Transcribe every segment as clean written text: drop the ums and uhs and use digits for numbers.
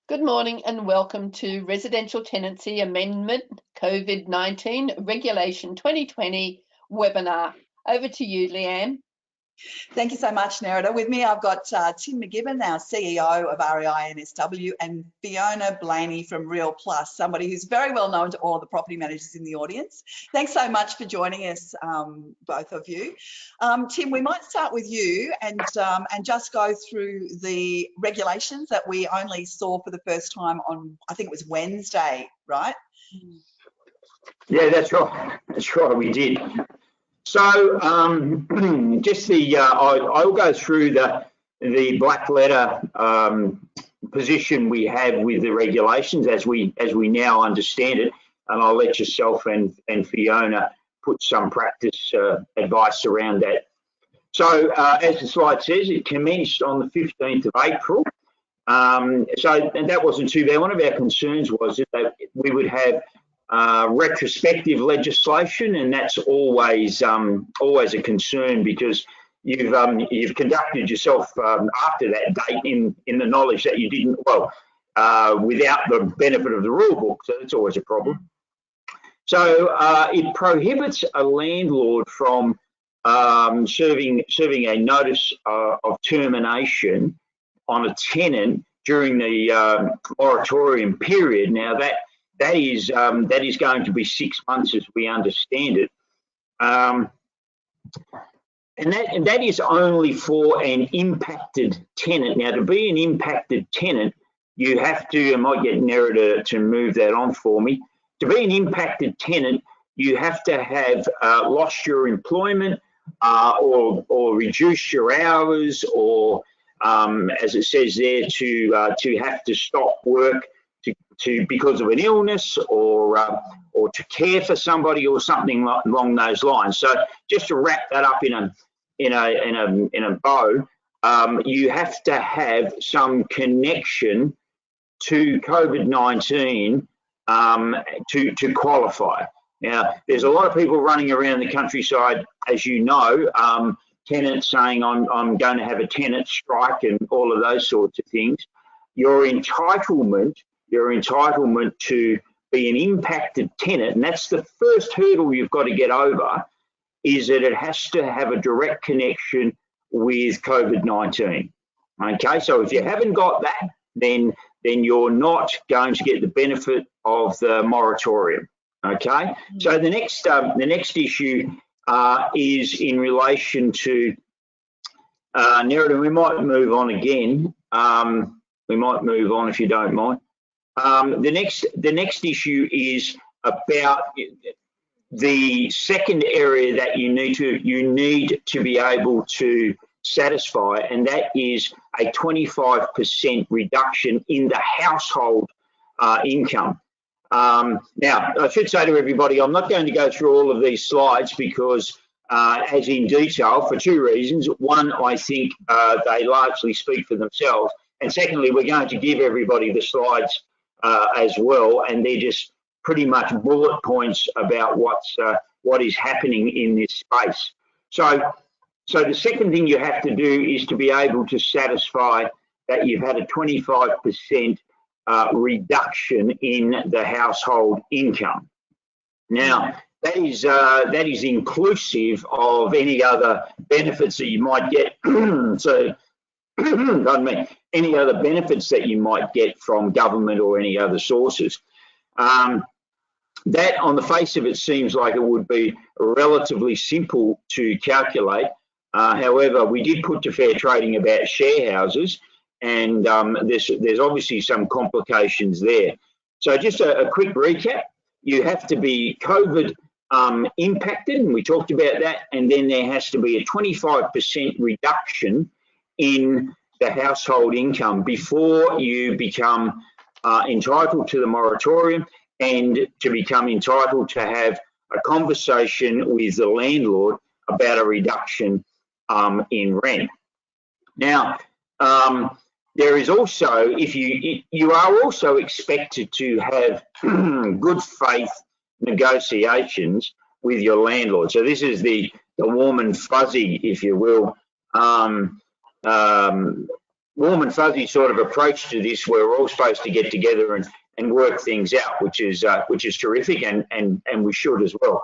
Good morning and welcome to Residential Tenancy Amendment COVID-19 Regulation 2020 webinar. Over to you, Leanne. Thank you so much, Nerida. With me, I've got Tim McKibbin, our CEO of REINSW, and Fiona Blayney from Real Plus, somebody who's very well known to all of the property managers in the audience. Thanks so much for joining us, both of you. Tim, we might start with you and just go through the regulations that we only saw for the first time on, I think it was Wednesday, right? Yeah, that's right. That's right, we did. So just I'll go through the black letter position we have with the regulations as we now understand it, and I'll let yourself and Fiona put some practice advice around that. So as the slide says, it commenced on the 15th of April. And that wasn't too bad. One of our concerns was that we would have retrospective legislation, and that's always a concern because you've conducted yourself after that date in the knowledge that you didn't without the benefit of the rule book, so it's always a problem. So it prohibits a landlord from serving a notice of termination on a tenant during the moratorium period. Now that is going to be 6 months as we understand it. And that is only for an impacted tenant. Now, to be an impacted tenant, you have to, I might get Nerida to move that on for me. To be an impacted tenant, you have to have lost your employment or reduced your hours, or as it says there, to have to stop work because of an illness or to care for somebody or something along those lines. So just to wrap that up in a bow, you have to have some connection to COVID-19 to qualify. Now, there's a lot of people running around the countryside, as you know, tenants saying I'm going to have a tenant strike and all of those sorts of things. Your entitlement to be an impacted tenant, and that's the first hurdle you've got to get over, is that it has to have a direct connection with COVID-19. Okay, so if you haven't got that, then you're not going to get the benefit of the moratorium. Okay, so the next issue is in relation to Nerida. We might move on again. We might move on if you don't mind. The next issue is about the second area that you need to be able to satisfy, and that is a 25% reduction in the household income. Now, I should say to everybody, I'm not going to go through all of these slides because, as in detail, for two reasons. One, I think they largely speak for themselves, and secondly, we're going to give everybody the slides as well, and they're just pretty much bullet points about what is happening in this space. So the second thing you have to do is to be able to satisfy that you've had a 25% reduction in the household income. Now, that is inclusive of any other benefits that you might get. So, pardon me, any other benefits that you might get from government or any other sources. That, on the face of it, seems like it would be relatively simple to calculate. However, we did put to fair trading about share houses, and there's obviously some complications there. So just a quick recap: you have to be COVID impacted, and we talked about that, and then there has to be a 25% reduction in the household income before you become entitled to the moratorium, and to become entitled to have a conversation with the landlord about a reduction in rent. Now, there is also, if you are also expected to have good faith negotiations with your landlord. So this is the warm and fuzzy, if you will, warm and fuzzy sort of approach to this, where we're all supposed to get together and work things out, which is terrific, and we should as well.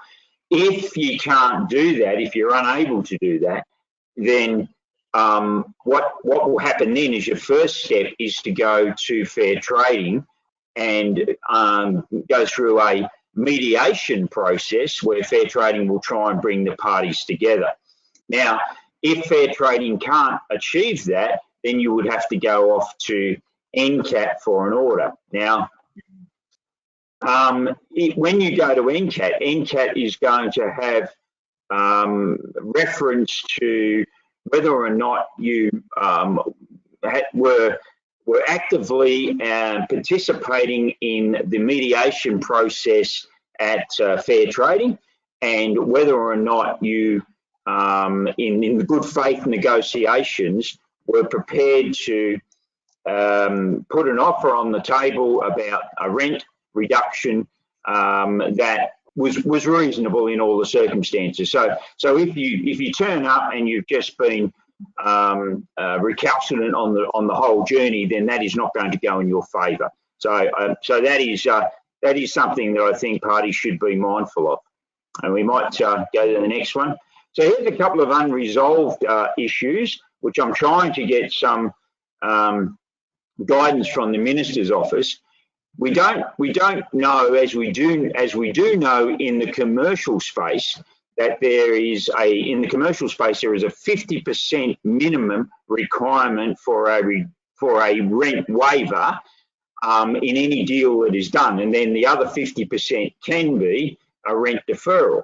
If you can't do that, if you're unable to do that, then what will happen then is your first step is to go to fair trading and go through a mediation process where fair trading will try and bring the parties together. Now, if fair trading can't achieve that, then you would have to go off to NCAT for an order. Now, when you go to NCAT is going to have reference to whether or not you were actively participating in the mediation process at fair trading, and whether or not you, in the good faith negotiations, were prepared to put an offer on the table about a rent reduction that was reasonable in all the circumstances. So if you turn up and you've just been recalcitrant on the whole journey, then that is not going to go in your favour. So that is something that I think parties should be mindful of. And we might go to the next one. So here's a couple of unresolved issues, which I'm trying to get some guidance from the Minister's office. We don't know, as we do know in the commercial space, that there is in the commercial space there is a 50% minimum requirement for a rent waiver in any deal that is done, and then the other 50% can be a rent deferral.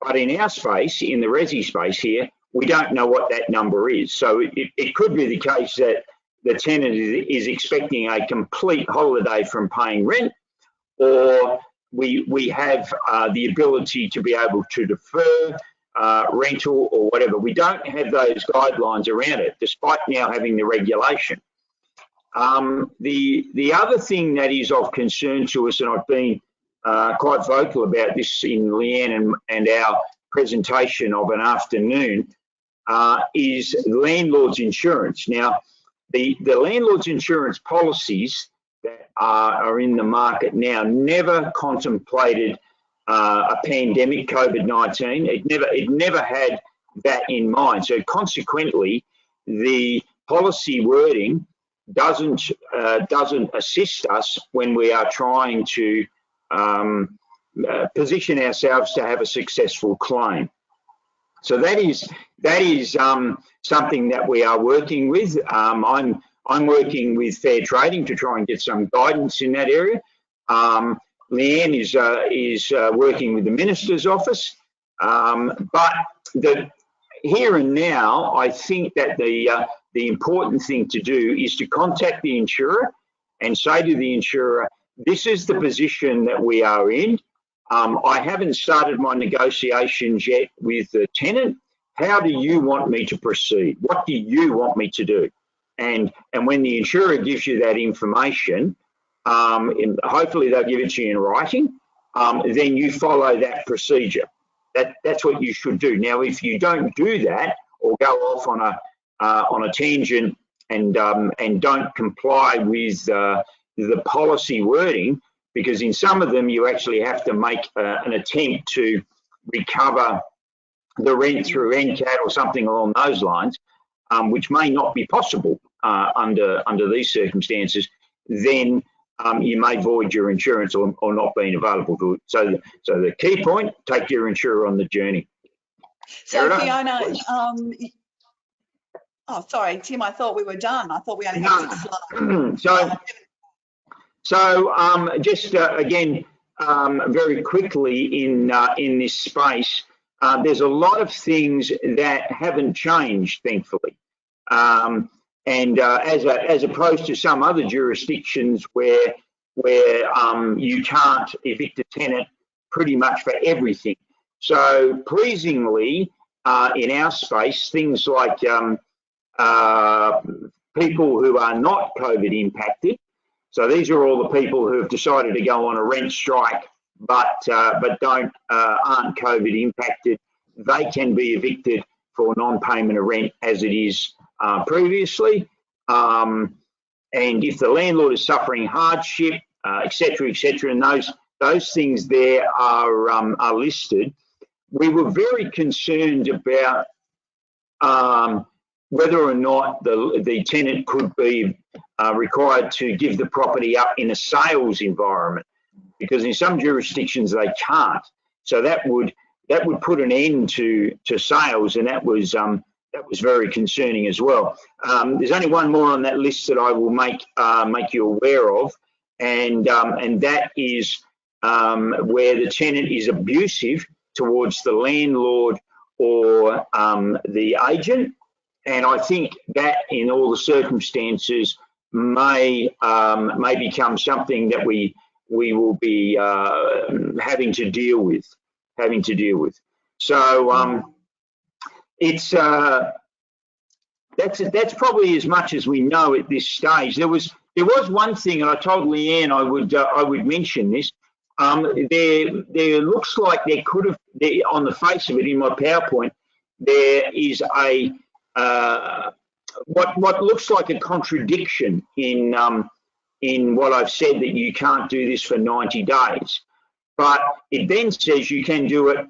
But in our space, in the resi space here, we don't know what that number is. So it could be the case that the tenant is expecting a complete holiday from paying rent, or we have the ability to be able to defer rental or whatever. We don't have those guidelines around it, despite now having the regulation. The other thing that is of concern to us, and I've been quite vocal about this in Leanne and our presentation of an afternoon, is Landlords Insurance. Now, the Landlords Insurance policies that are in the market now never contemplated a pandemic, COVID-19. It never had that in mind. So consequently, the policy wording doesn't assist us when we are trying to position ourselves to have a successful claim. So that is something that we are working with. I'm working with fair trading to try and get some guidance in that area. Leanne is working with the Minister's office. But here and now, I think that the important thing to do is to contact the insurer and say to the insurer, this is the position that we are in. I haven't started my negotiations yet with the tenant. How do you want me to proceed? What do you want me to do? And when the insurer gives you that information, and hopefully they'll give it to you in writing, then you follow that procedure. That's what you should do. Now, if you don't do that or go off on a tangent and don't comply with the policy wording, because in some of them you actually have to make an attempt to recover the rent through NCAT or something along those lines, which may not be possible under these circumstances, then you may void your insurance or not being available to it. So the key point, take your insurer on the journey. So Fiona, oh, sorry, Tim, I thought we were done. I thought we only had 6 slides. So just again, very quickly in this space, there's a lot of things that haven't changed, thankfully. As opposed to some other jurisdictions where you can't evict a tenant pretty much for everything. So pleasingly, in our space, things like people who are not COVID impacted. So these are all the people who have decided to go on a rent strike, but aren't COVID impacted. They can be evicted for non-payment of rent as it is previously. and if the landlord is suffering hardship, et cetera, and those things there are listed. We were very concerned about whether or not the tenant could be required to give the property up in a sales environment, because in some jurisdictions they can't. So that would put an end to sales, and that was very concerning as well. There's only one more on that list that I will make you aware of, and that is where the tenant is abusive towards the landlord or the agent. And I think that in all the circumstances may become something that we will be having to deal with. So it's that's probably as much as we know at this stage. There was one thing, and I told Leanne I would mention this. There looks like there could have, on the face of it in my PowerPoint, there is a what looks like a contradiction in what I've said, that you can't do this for 90 days. But it then says you can do it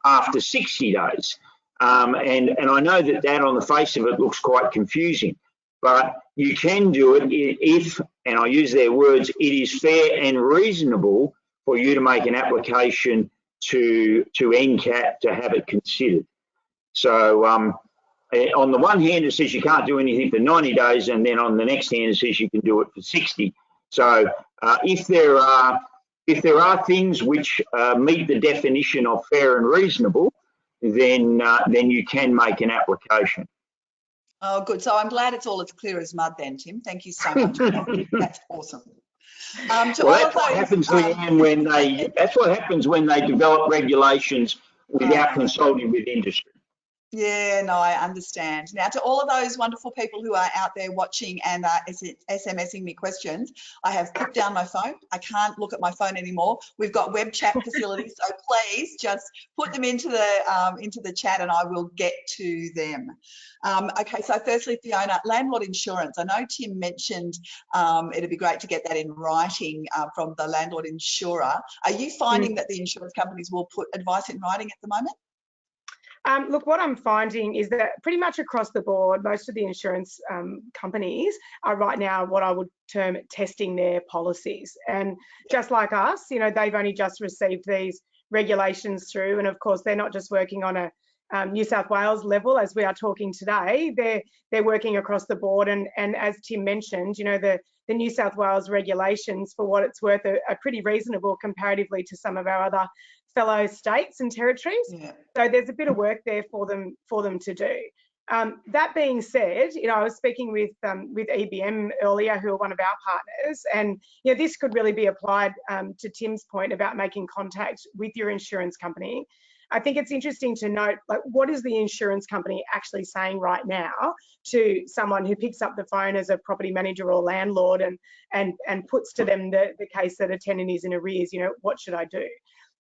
after 60 days. And I know that on the face of it looks quite confusing, but you can do it if, and I use their words, it is fair and reasonable for you to make an application to NCAT to have it considered. So on the one hand, it says you can't do anything for 90 days, and then on the next hand, it says you can do it for 60. So if there are things which meet the definition of fair and reasonable, then you can make an application. Oh, good. So I'm glad it's all as clear as mud then, Tim. Thank you so much. That's awesome. Well, that's what happens, Leanne, that's what happens when they develop regulations without consulting with industry. Yeah, no, I understand. Now, to all of those wonderful people who are out there watching and SMSing me questions, I have put down my phone. I can't look at my phone anymore. We've got web chat facilities, so please just put them into the chat and I will get to them. Okay, so firstly, Fiona, landlord insurance. I know Tim mentioned it'd be great to get that in writing from the landlord insurer. Are you finding that the insurance companies will put advice in writing at the moment? Look, what I'm finding is that pretty much across the board, most of the insurance companies are right now what I would term testing their policies. And just like us, you know, they've only just received these regulations through. And of course, they're not just working on a New South Wales level as we are talking today. They're working across the board. And as Tim mentioned, you know, the New South Wales regulations, for what it's worth, are pretty reasonable comparatively to some of our other fellow states and territories. Yeah. So there's a bit of work there for them to do. That being said, you know, I was speaking with EBM earlier, who are one of our partners, and you know, this could really be applied to Tim's point about making contact with your insurance company. I think it's interesting to note, like, what is the insurance company actually saying right now to someone who picks up the phone as a property manager or landlord and puts to them the case that a tenant is in arrears? You know, what should I do?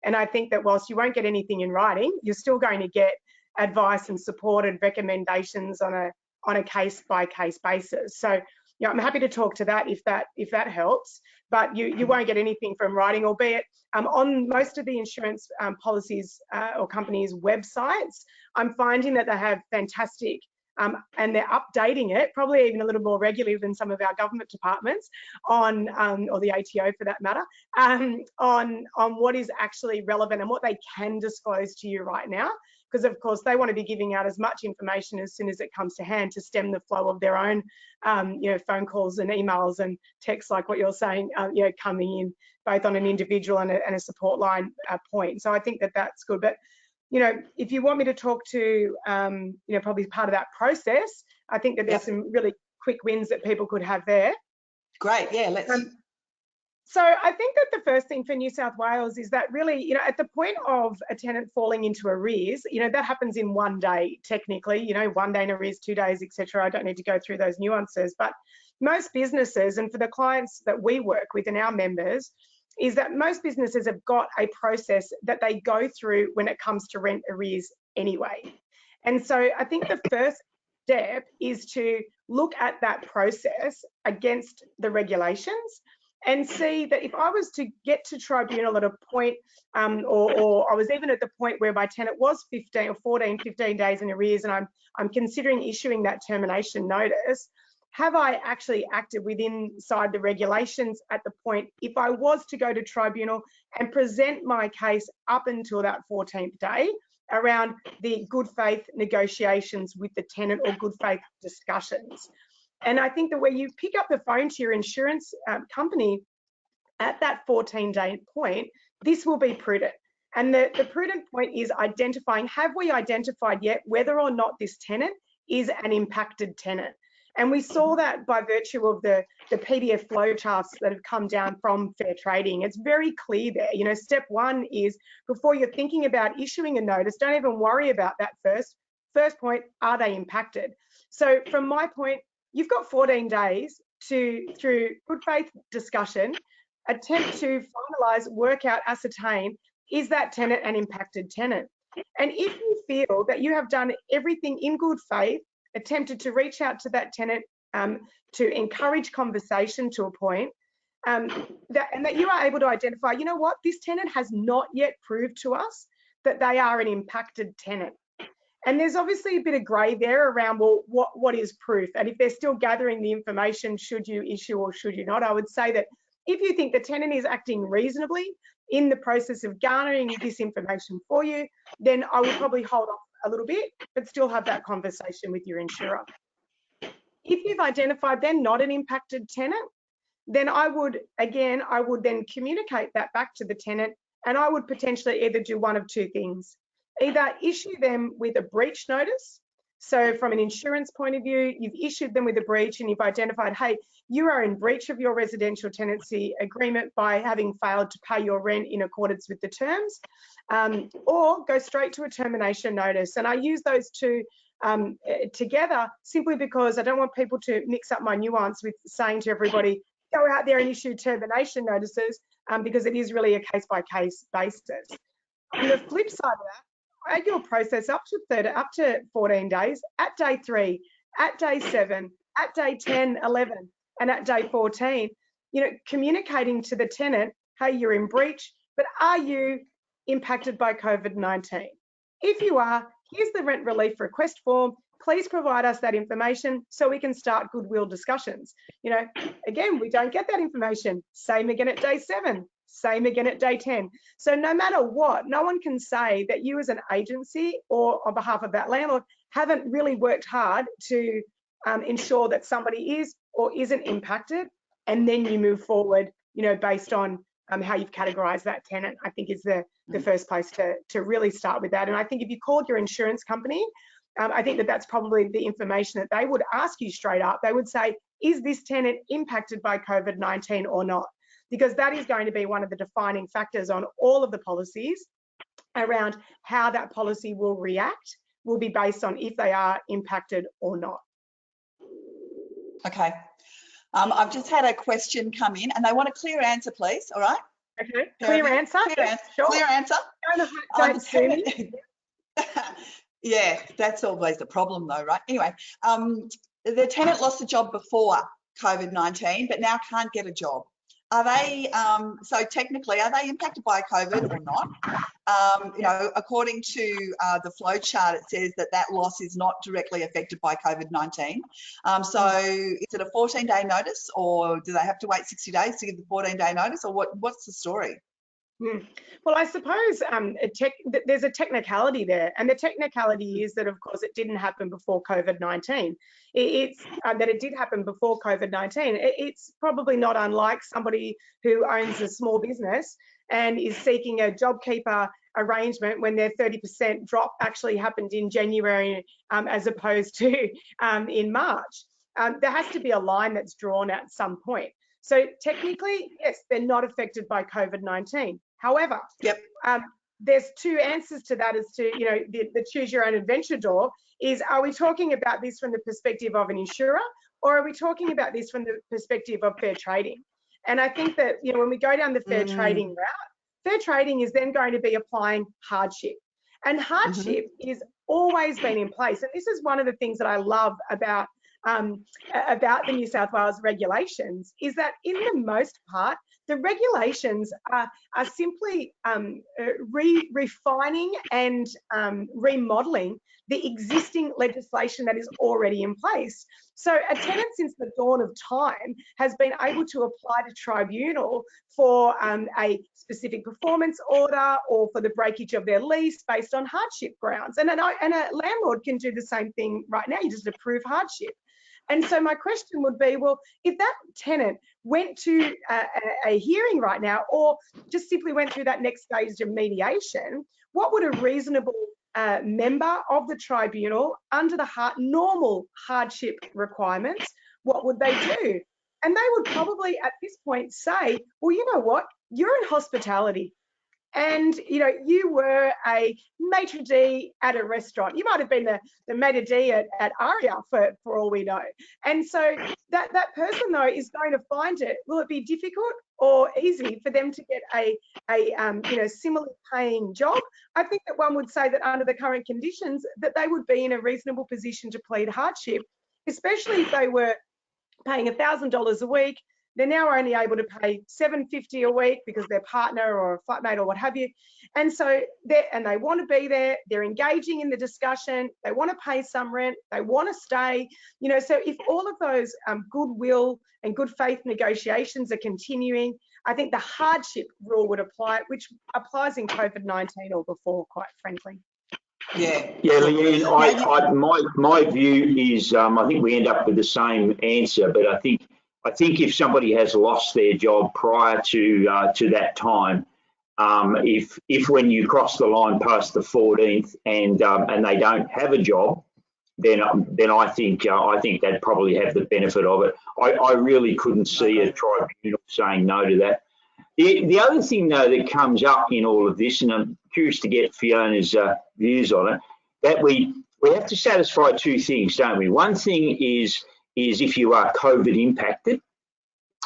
And I think that whilst you won't get anything in writing, you're still going to get advice and support and recommendations on a case-by-case basis. So, you know, I'm happy to talk to that if that helps, but you won't get anything from writing, albeit on most of the insurance policies or companies' websites, I'm finding that they have fantastic and they're updating it, probably even a little more regularly than some of our government departments on, or the ATO for that matter, on what is actually relevant and what they can disclose to you right now. Because of course they want to be giving out as much information as soon as it comes to hand to stem the flow of their own, you know, phone calls and emails and texts like what you're saying, you know, coming in both on an individual and a support line point. So I think that that's good. But you know, if you want me to talk to, you know, probably part of that process, I think that there's some really quick wins that people could have there. Great, yeah, let's. So I think that the first thing for New South Wales is that really, you know, at the point of a tenant falling into arrears, you know, that happens in one day, technically, you know, 1 day in arrears, 2 days, etc. I don't need to go through those nuances, but most businesses, and for the clients that we work with and our members, is that most businesses have got a process that they go through when it comes to rent arrears anyway. And so I think the first step is to look at that process against the regulations and see that if I was to get to tribunal at a point, or I was even at the point where my tenant was 15 or 14, 15 days in arrears, and I'm considering issuing that termination notice, have I actually acted inside the regulations at the point if I was to go to tribunal and present my case up until that 14th day around the good faith negotiations with the tenant or good faith discussions? And I think that when you pick up the phone to your insurance company at that 14-day point, this will be prudent. And the prudent point is identifying, have we identified yet whether or not this tenant is an impacted tenant? And we saw that by virtue of the PDF flowcharts that have come down from Fair Trading. It's very clear there. You know, step one is, before you're thinking about issuing a notice, don't even worry about that first point, are they impacted? So from my point, you've got 14 days to, through good faith discussion, attempt to finalise, work out, ascertain, is that tenant an impacted tenant? And if you feel that you have done everything in good faith, attempted to reach out to that tenant to encourage conversation to a point, that you are able to identify, you know what, this tenant has not yet proved to us that they are an impacted tenant. And there's obviously a bit of grey there around, well, what is proof? And if they're still gathering the information, should you issue or should you not? I would say that if you think the tenant is acting reasonably in the process of garnering this information for you, then I would probably hold off a little bit, but still have that conversation with your insurer. If you've identified they're not an impacted tenant, then I would then communicate that back to the tenant, and I would potentially either do one of two things. Either issue them with a breach notice. So from an insurance point of view, you've issued them with a breach and you've identified, hey, you are in breach of your residential tenancy agreement by having failed to pay your rent in accordance with the terms, or go straight to a termination notice. And I use those two together simply because I don't want people to mix up my nuance with saying to everybody, go out there and issue termination notices, because it is really a case-by-case basis. On the flip side of that, add your process up to 14 days, at day 3, at day 7, at day 10, 11, and at day 14, you know, communicating to the tenant, hey, you're in breach, but are you impacted by COVID-19? If you are, here's the rent relief request form. Please provide us that information so we can start goodwill discussions. You know, again, we don't get that information. Same again at day 7. Same again at day 10. So no matter what, no one can say that you as an agency or on behalf of that landlord haven't really worked hard to ensure that somebody is or isn't impacted, and then you move forward, you know, based on how you've categorized that tenant. I think is the first place to really start with that. And I think if you called your insurance company, I think that that's probably the information that they would ask you straight up. They would say, is this tenant impacted by COVID-19 or not? Because that is going to be one of the defining factors on all of the policies around how that policy will react, will be based on if they are impacted or not. Okay. I've just had a question come in and they want a clear answer, please. All right. Okay. Clear answer. Sure. Clear answer. Don't sue me. Yeah, that's always the problem though, right? Anyway, the tenant lost a job before COVID-19, but now can't get a job. Are they, so technically, are they impacted by COVID or not? You know, according to the flow chart, it says that that loss is not directly affected by COVID-19. So is it a 14-day notice, or do they have to wait 60 days to give the 14-day notice, or what's the story? Well, I suppose there's a technicality there, and the technicality is that, of course, it didn't happen before COVID-19. It's that it did happen before COVID-19. It's probably not unlike somebody who owns a small business and is seeking a JobKeeper arrangement when their 30% drop actually happened in January as opposed to in March. There has to be a line that's drawn at some point. So technically, yes, they're not affected by COVID-19. However, there's two answers to that as to, you know, the choose your own adventure door is, are we talking about this from the perspective of an insurer, or are we talking about this from the perspective of fair trading? And I think that, you know, when we go down the fair trading route, fair trading is then going to be applying hardship. And hardship is always been in place. And this is one of the things that I love about the New South Wales regulations, is that in the most part, the regulations are simply refining and remodelling the existing legislation that is already in place. So a tenant since the dawn of time has been able to apply to tribunal for a specific performance order or for the breakage of their lease based on hardship grounds. And a landlord can do the same thing right now. You just approve hardship. And so my question would be, well, if that tenant went to a hearing right now, or just simply went through that next stage of mediation, what would a reasonable member of the tribunal, under the normal hardship requirements, what would they do? And they would probably at this point say, well, you know what, you're in hospitality. And, you know, you were a maitre d' at a restaurant. You might have been the maitre d' at Aria for all we know. And so that person, though, is going to find it, will it be difficult or easy for them to get a you know, similarly paying job? I think that one would say that under the current conditions that they would be in a reasonable position to plead hardship, especially if they were paying $1,000 a week. They're now only able to pay $750 a week because their partner or a flatmate or what have you. And so they want to be there. They're engaging in the discussion. They want to pay some rent. They want to stay. You know, so if all of those goodwill and good faith negotiations are continuing, I think the hardship rule would apply, which applies in COVID-19 or before, quite frankly. Yeah, Leanne, my view is I think we end up with the same answer, but I think if somebody has lost their job prior to that time, if when you cross the line past the 14th and they don't have a job, then I think they'd probably have the benefit of it. I really couldn't see a tribunal saying no to that. The other thing though that comes up in all of this, and I'm curious to get Fiona's views on it, that we have to satisfy two things, don't we? One thing is if you are COVID impacted,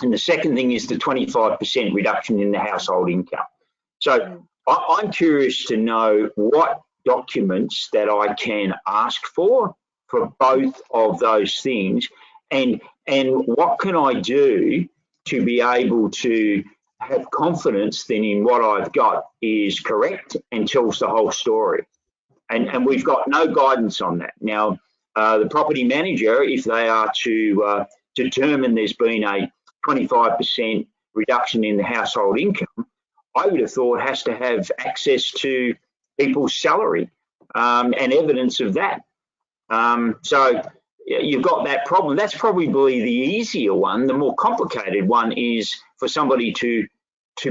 and the second thing is the 25% reduction in the household income. So I'm curious to know what documents that I can ask for both of those things, and what can I do to be able to have confidence then in what I've got is correct and tells the whole story. And we've got no guidance on that. Now, the property manager, if they are to determine there's been a 25% reduction in the household income, I would have thought has to have access to people's salary and evidence of that. So you've got that problem. That's probably the easier one. The more complicated one is for somebody to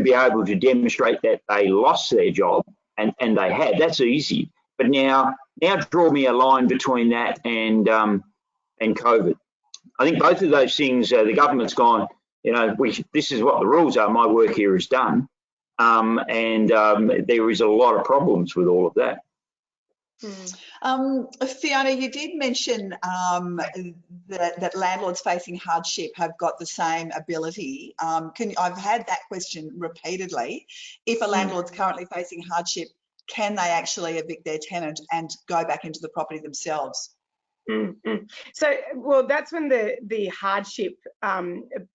be able to demonstrate that they lost their job, and they had. That's easy. But now draw me a line between that and COVID. I think both of those things, the government's gone, you know, this is what the rules are. My work here is done. And there is a lot of problems with all of that. Fiona, you did mention that landlords facing hardship have got the same ability. I've had that question repeatedly. If a landlord's currently facing hardship, can they actually evict their tenant and go back into the property themselves? So, well, that's when the hardship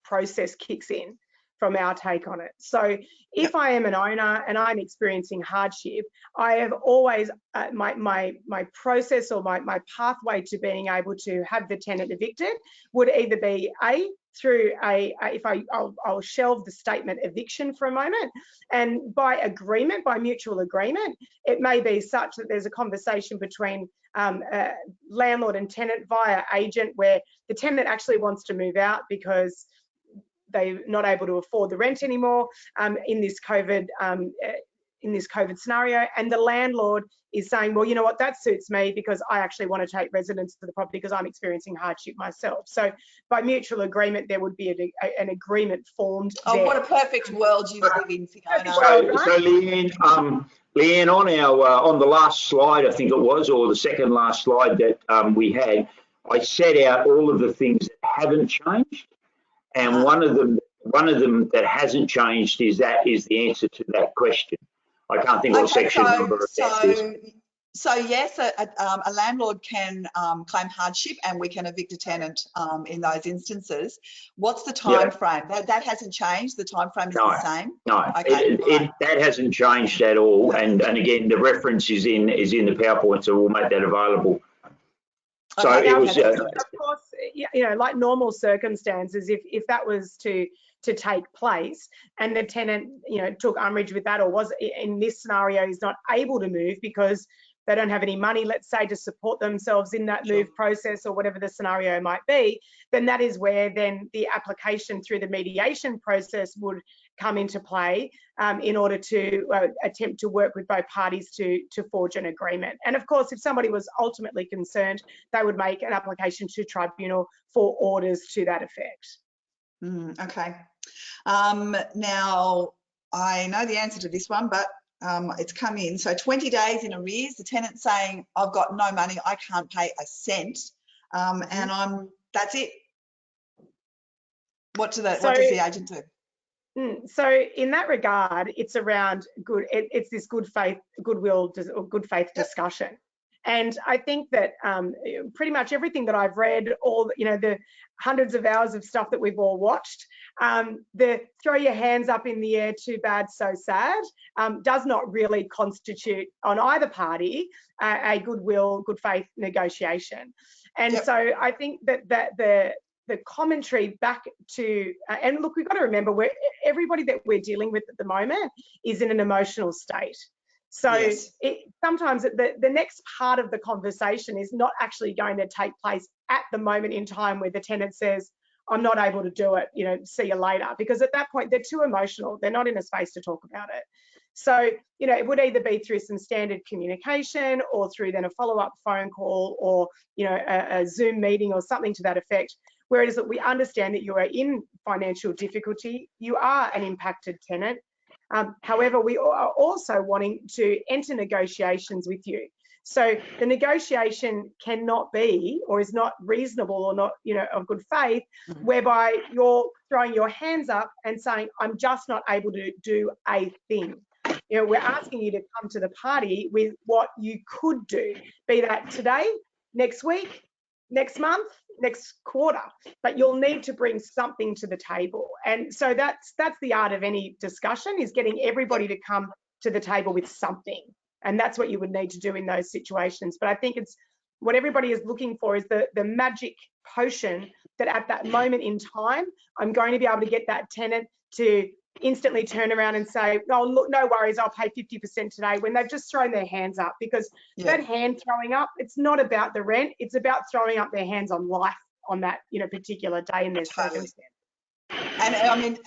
process kicks in, from our take on it. So if I am an owner and I'm experiencing hardship, I have always, my process or my pathway to being able to have the tenant evicted would either be through I'll shelve the statement eviction for a moment, and by agreement, by mutual agreement, it may be such that there's a conversation between landlord and tenant via agent, where the tenant actually wants to move out because they're not able to afford the rent anymore in this COVID scenario, and the landlord is saying, well, you know what, that suits me because I actually want to take residence to the property because I'm experiencing hardship myself. So by mutual agreement, there would be an agreement formed. Oh, there. What a perfect world you live in, Fiona. So Leanne, on the last slide, I think it was, or the second last slide that we had, I set out all of the things that haven't changed. And one of them that hasn't changed is the answer to that question. I can't think what section number of that is. So yes, a landlord can claim hardship, and we can evict a tenant in those instances. What's the time frame? That hasn't changed. The time frame is the same. No, okay, that hasn't changed at all. And again, the reference is in the PowerPoint, so we'll make that available. So okay, it was, of course, you know, like normal circumstances, if that was to take place and the tenant, you know, took umbrage with that, or was in this scenario is not able to move because they don't have any money, let's say, to support themselves in that move process, or whatever the scenario might be, then that is where then the application through the mediation process would come into play in order to attempt to work with both parties to forge an agreement. And of course, if somebody was ultimately concerned, they would make an application to tribunal for orders to that effect. Okay. Now, I know the answer to this one, but it's come in. So 20 days in arrears, the tenant saying, I've got no money, I can't pay a cent, and that's it. What does the agent do? So in that regard, it's around it's this good faith discussion. And I think that pretty much everything that I've read, all, you know, the hundreds of hours of stuff that we've all watched, the throw your hands up in the air, too bad, so sad, does not really constitute on either party a goodwill, good faith negotiation. And so I think that the commentary back to, and look, we've got to remember, everybody that we're dealing with at the moment is in an emotional state. So sometimes the next part of the conversation is not actually going to take place at the moment in time where the tenant says, I'm not able to do it, you know, see you later, because at that point they're too emotional. They're not in a space to talk about it. So, you know, it would either be through some standard communication or through then a follow-up phone call or, you know, a Zoom meeting or something to that effect. Whereas that we understand that you are in financial difficulty, you are an impacted tenant. However, we are also wanting to enter negotiations with you. So the negotiation cannot be, or is not reasonable, or not, you know, of good faith, whereby you're throwing your hands up and saying, I'm just not able to do a thing. You know, we're asking you to come to the party with what you could do, be that today, next week, next month, next quarter, but you'll need to bring something to the table. And so that's the art of any discussion, is getting everybody to come to the table with something. And that's what you would need to do in those situations. But I think it's what everybody is looking for is the magic potion that at that moment in time, I'm going to be able to get that tenant to instantly turn around and say, oh, look, no worries, I'll pay 50% today, when they've just thrown their hands up. Because that hand throwing up, it's not about the rent, it's about throwing up their hands on life on that, you know, particular day in their circumstance. And I mean,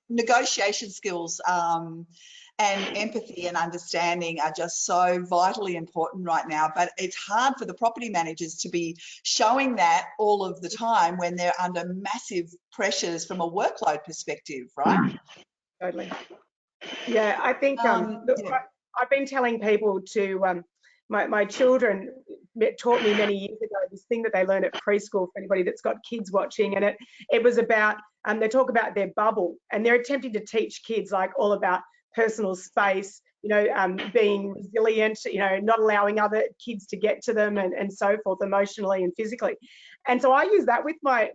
negotiation skills and empathy and understanding are just so vitally important right now, but it's hard for the property managers to be showing that all of the time when they're under massive pressures from a workload perspective, right? Totally. Yeah, I think look, I've been telling people to, my children taught me many years ago this thing that they learn at preschool, for anybody that's got kids watching, and it was about, they talk about their bubble, and they're attempting to teach kids like all about personal space, you know, being resilient, you know, not allowing other kids to get to them, and so forth, emotionally and physically. And so I use that with my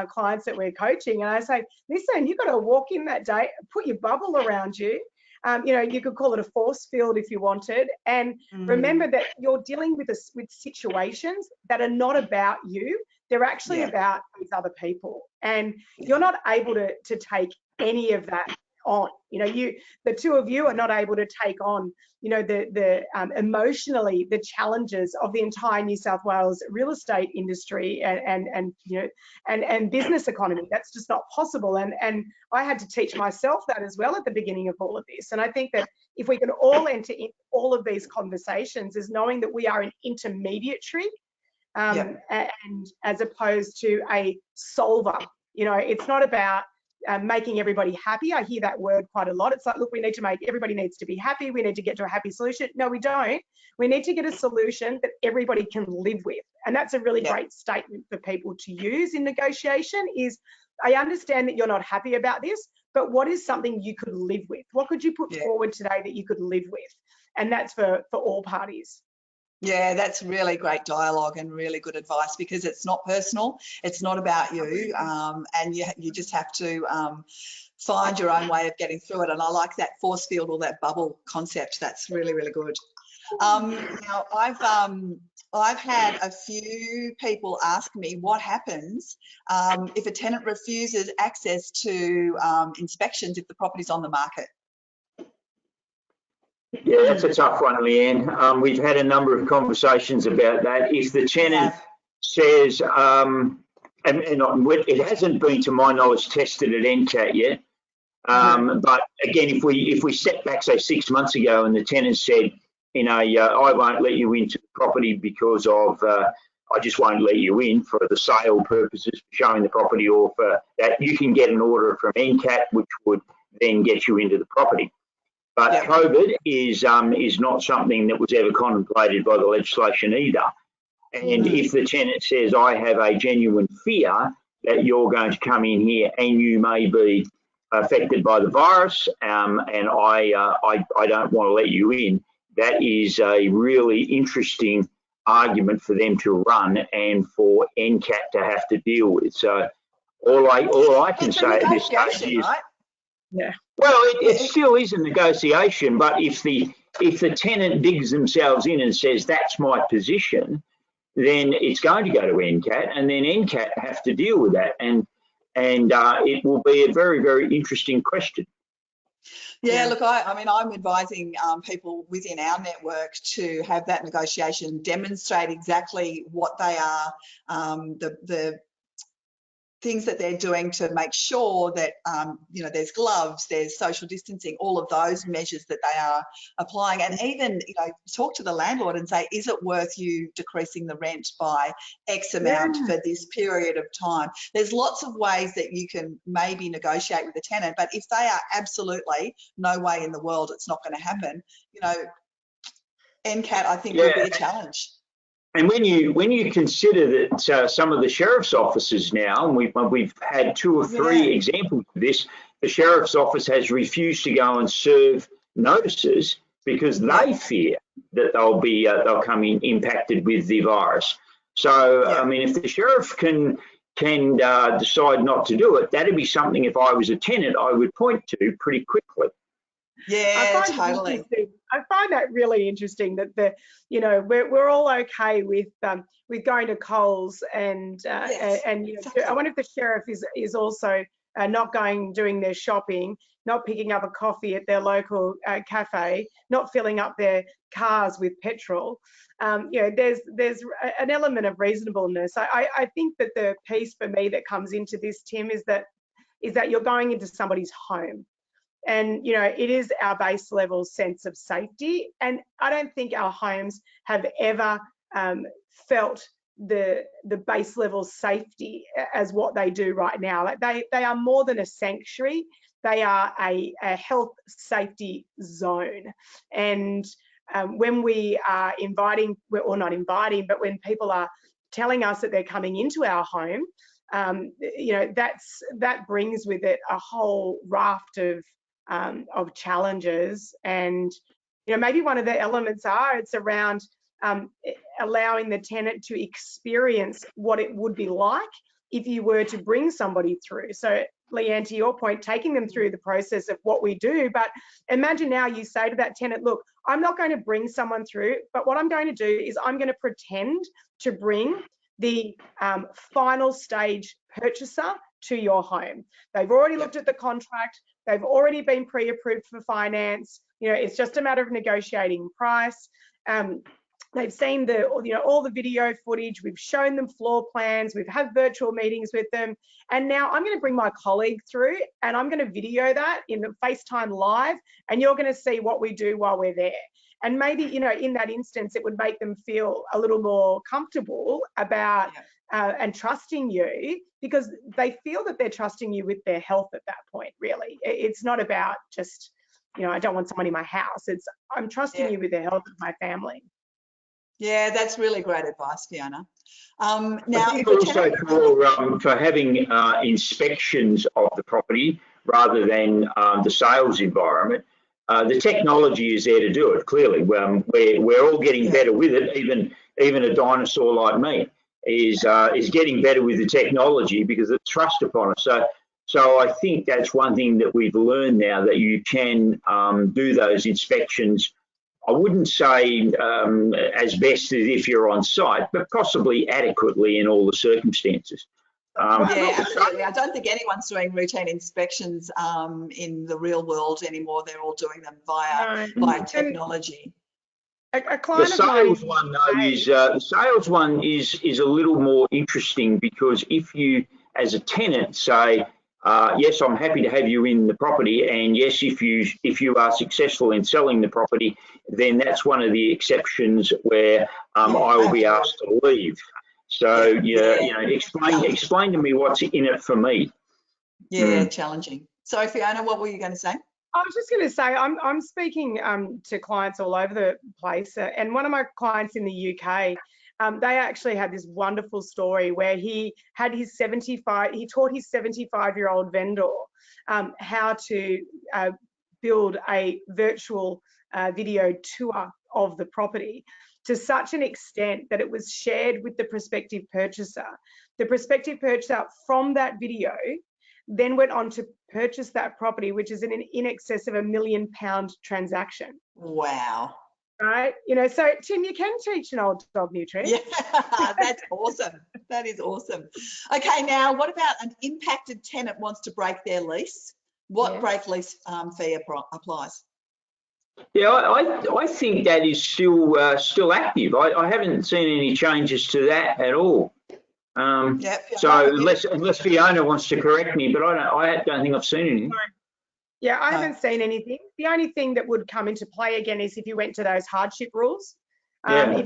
clients that we're coaching, and I say, listen, you've got to walk in that day, put your bubble around you. You know, you could call it a force field if you wanted, and remember that you're dealing with situations that are not about you. They're actually about these other people, and you're not able to take any of that on. You know, the two of you are not able to take on, you know, the emotionally the challenges of the entire New South Wales real estate industry and you know and business economy. That's just not possible. And I had to teach myself that as well at the beginning of all of this. And I think that if we can all enter in all of these conversations, is knowing that we are an intermediary, and as opposed to a solver. You know, it's not about making everybody happy. I hear that word quite a lot. It's like, look, everybody needs to be happy. We need to get to a happy solution. No, we don't. We need to get a solution that everybody can live with. And that's a really great statement for people to use in negotiation is, I understand that you're not happy about this, but what is something you could live with? What could you put forward today that you could live with? And that's for all parties. Yeah, that's really great dialogue and really good advice, because it's not personal, it's not about you, and you just have to find your own way of getting through it. And I like that force field or that bubble concept. That's really, really good. Now, I've had a few people ask me what happens if a tenant refuses access to inspections if the property's on the market. Yeah, that's a tough one, Leanne. We've had a number of conversations about that. If the tenant says, and it hasn't been, to my knowledge, tested at NCAT yet, but again, if we step back, say 6 months ago, and the tenant said, I won't let you into the property because of, I just won't let you in for the sale purposes, showing the property, or for that, you can get an order from NCAT, which would then get you into the property. But COVID is not something that was ever contemplated by the legislation either. And if the tenant says, I have a genuine fear that you're going to come in here and you may be affected by the virus, and I don't want to let you in, that is a really interesting argument for them to run and for NCAT to have to deal with. So all I can say at this stage is, right? Yeah. Well, it still is a negotiation, but if the tenant digs themselves in and says that's my position, then it's going to go to NCAT, and then NCAT have to deal with that, and it will be a very, very interesting question. Yeah, look, I mean, I'm advising people within our network to have that negotiation, demonstrate exactly what they are, the things that they're doing to make sure that, there's gloves, there's social distancing, all of those measures that they are applying. And even, talk to the landlord and say, is it worth you decreasing the rent by X amount for this period of time? There's lots of ways that you can maybe negotiate with the tenant, but if they are absolutely no way in the world it's not going to happen, NCAT, I think, would be a challenge. And when you consider that some of the sheriff's offices now, and we've had 2 or 3 examples of this, the sheriff's office has refused to go and serve notices because they fear that they'll come in impacted with the virus. So I mean, if the sheriff can decide not to do it, that'd be something, if I was a tenant, I would point to pretty quickly. Yeah, totally. I find that really interesting that we're all okay with going to Coles and exactly. I wonder if the sheriff is also not doing their shopping, not picking up a coffee at their local cafe, not filling up their cars with petrol. There's an element of reasonableness. I think that the piece for me that comes into this, Tim, is that you're going into somebody's home. And, it is our base level sense of safety. And I don't think our homes have ever felt the base level safety as what they do right now. Like they are more than a sanctuary. They are a health safety zone. And when we are inviting, or not inviting, but when people are telling us that they're coming into our home, that brings with it a whole raft of challenges. And maybe one of the elements it's around allowing the tenant to experience what it would be like if you were to bring somebody through. So Leanne, to your point, taking them through the process of what we do, but imagine now you say to that tenant, look, I'm not going to bring someone through, but what I'm going to do is I'm going to pretend to bring the final stage purchaser to your home. They've already looked at the contract. They've already been pre-approved for finance. It's just a matter of negotiating price. They've seen all the video footage. We've shown them floor plans. We've had virtual meetings with them. And now I'm going to bring my colleague through and I'm going to video that in the FaceTime live, and you're going to see what we do while we're there. And maybe, in that instance, it would make them feel a little more comfortable about and trusting you, because they feel that they're trusting you with their health at that point, really. It's not about just, I don't want someone in my house. It's, I'm trusting you with the health of my family. Yeah, that's really great advice, Fiona. Now, also for having inspections of the property, rather than the sales environment. The technology is there to do it. Clearly, we're all getting better with it. Even a dinosaur like me is getting better with the technology because it's thrust upon us. So I think that's one thing that we've learned now, that you can do those inspections. I wouldn't say as best as if you're on site, but possibly adequately in all the circumstances. Yeah, absolutely. I don't think anyone's doing routine inspections in the real world anymore. They're all doing them via technology. The sales one though the sales one is a little more interesting, because if you, as a tenant, say, yes, I'm happy to have you in the property, and yes, if you are successful in selling the property, then that's one of the exceptions where I will be asked to leave. So explain to me what's in it for me. Yeah, challenging. Sorry, Fiona, what were you going to say? I was just going to say, I'm speaking to clients all over the place, and one of my clients in the UK, they actually had this wonderful story where he taught his 75-year-old vendor how to build a virtual video tour of the property, to such an extent that it was shared with the prospective purchaser. The prospective purchaser from that video then went on to purchase that property, which is in excess of £1 million transaction. Wow. Right? So Tim, you can teach an old dog new tricks. Yeah, that's awesome. That is awesome. Okay, now what about an impacted tenant wants to break their lease? What break lease fee applies? Yeah, I think that is still active. I haven't seen any changes to that at all. So unless Fiona wants to correct me, but I don't think I've seen anything. Yeah, I haven't seen anything. The only thing that would come into play again is if you went to those hardship rules. If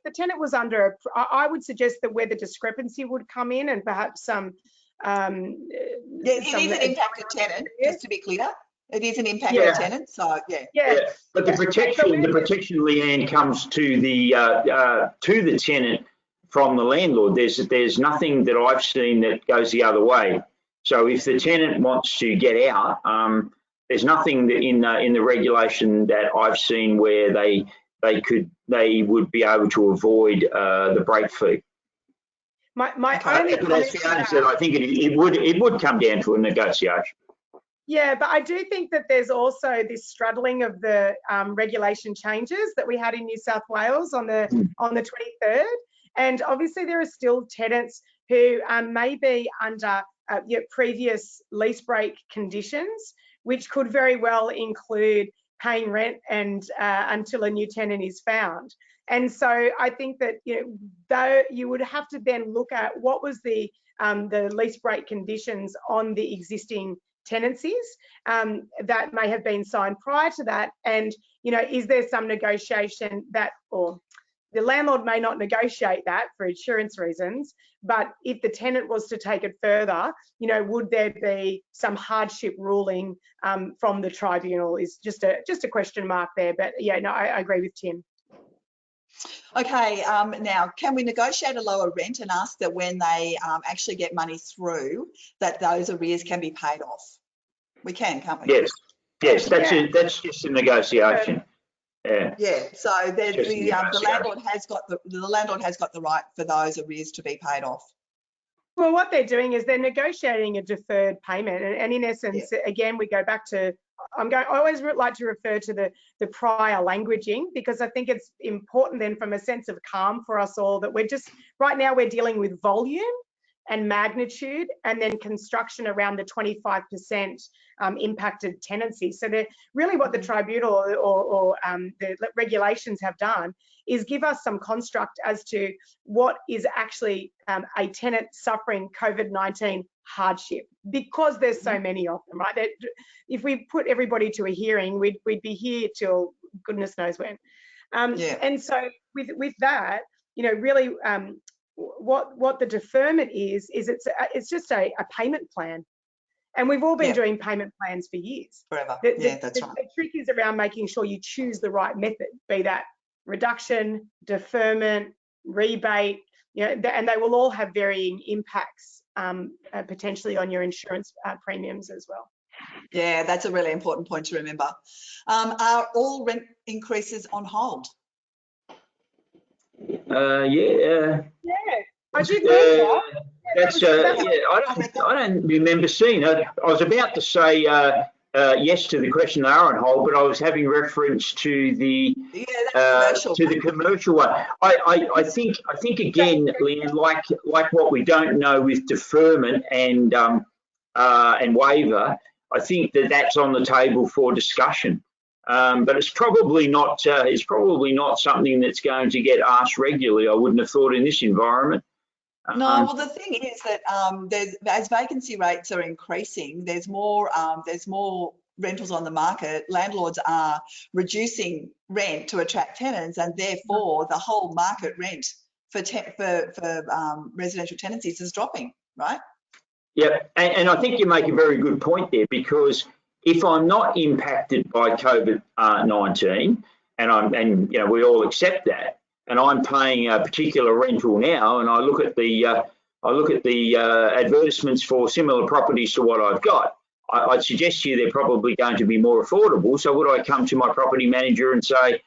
the tenant was under, I would suggest that where the discrepancy would come in, and perhaps some. It is an impacted tenant, just to be clear. It is an impacted tenant, so But the protection, Leanne, comes to the tenant from the landlord. There's nothing that I've seen that goes the other way. So if the tenant wants to get out, there's nothing that in the regulation that I've seen where they would be able to avoid the break fee. My only comment, as Fiona said, I think it would come down to a negotiation. Yeah, but I do think that there's also this straddling of the regulation changes that we had in New South Wales on the 23rd, and obviously there are still tenants who may be under previous lease break conditions, which could very well include paying rent and until a new tenant is found. And so I think that though you would have to then look at what was the lease break conditions on the existing tenancies that may have been signed prior to that, and is there some negotiation that, or the landlord may not negotiate that for insurance reasons, but if the tenant was to take it further, would there be some hardship ruling from the tribunal? Is just a question mark there. But yeah, no, I agree with Tim. Okay, now can we negotiate a lower rent and ask that when they actually get money through, that those arrears can be paid off? We can, can't we? Yes, that's just a negotiation. Yeah. So the landlord has got the right for those arrears to be paid off. Well, what they're doing is they're negotiating a deferred payment, and in essence, again, we go back to. I always like to refer to the prior languaging, because I think it's important then from a sense of calm for us all that right now we're dealing with volume and magnitude, and then construction around the 25% impacted tenancy. So really what the tribunal or the regulations have done is give us some construct as to what is actually a tenant suffering COVID-19 hardship, because there's so many of them, right? If we put everybody to a hearing, we'd be here till goodness knows when. And so with that, really what the deferment is it's just a payment plan. And we've all been doing payment plans for years. Forever. That's right. The trick is around making sure you choose the right method, be that reduction, deferment, rebate, and they will all have varying impacts potentially on your insurance premiums as well. Yeah, that's a really important point to remember. Are all rent increases on hold? Yeah. I did read that. That's I don't remember seeing it. I was about to say yes to the question they are on hold, but I was having reference to the commercial one. I think again, Leanne, like what we don't know with deferment and waiver, I think that's on the table for discussion. But it's probably not something that's going to get asked regularly. I wouldn't have thought in this environment. No, well, the thing is that as vacancy rates are increasing, there's more rentals on the market. Landlords are reducing rent to attract tenants, and therefore the whole market rent for residential tenancies is dropping, right? Yeah, and I think you make a very good point there, because if I'm not impacted by COVID-19, and you know, we all accept that, and I'm paying a particular rental now, and I look at the advertisements for similar properties to what I've got, I'd suggest to you they're probably going to be more affordable. So would I come to my property manager and say,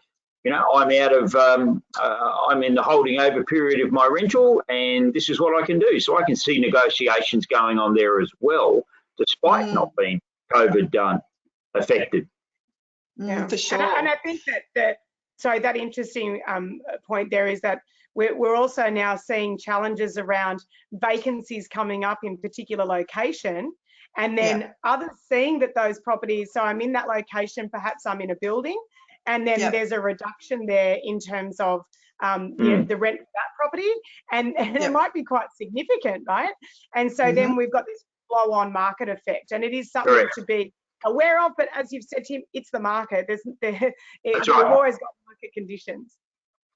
you know, I'm out of, I'm in the holding over period of my rental, and this is what I can do. So I can see negotiations going on there as well, despite not being COVID affected. Yeah, for sure. And I think that interesting point there is that we're also now seeing challenges around vacancies coming up in particular location, and then others seeing that those properties, so I'm in that location, perhaps I'm in a building, and then there's a reduction there in terms of the rent for that property, and it might be quite significant, right? And so then we've got this flow-on market effect, and it is something to be aware of. But as you've said, Tim, it's the market. We've always got market conditions.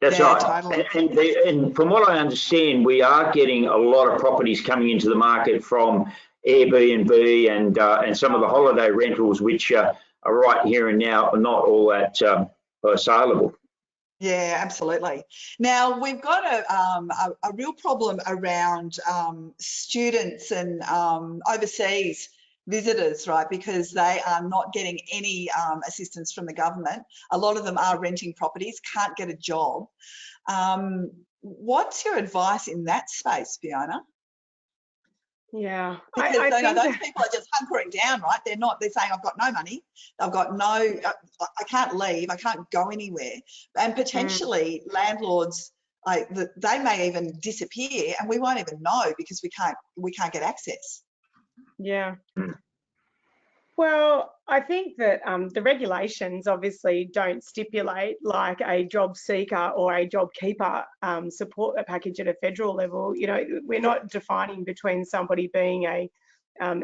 That's right. Totally. And from what I understand, we are getting a lot of properties coming into the market from Airbnb and some of the holiday rentals, which are right here and now, are not all that saleable. Yeah, absolutely. Now we've got a real problem around students and overseas visitors, right? Because they are not getting any assistance from the government. A lot of them are renting properties, can't get a job. What's your advice in that space, Fiona? Yeah, because those people are just hunkering down, right? They're saying, I've got no money, I can't leave, I can't go anywhere. And potentially landlords, they may even disappear and we won't even know because we can't get access. Yeah. Well, I think that the regulations obviously don't stipulate like a job seeker or a job keeper support package at a federal level. You know, we're not defining between somebody being a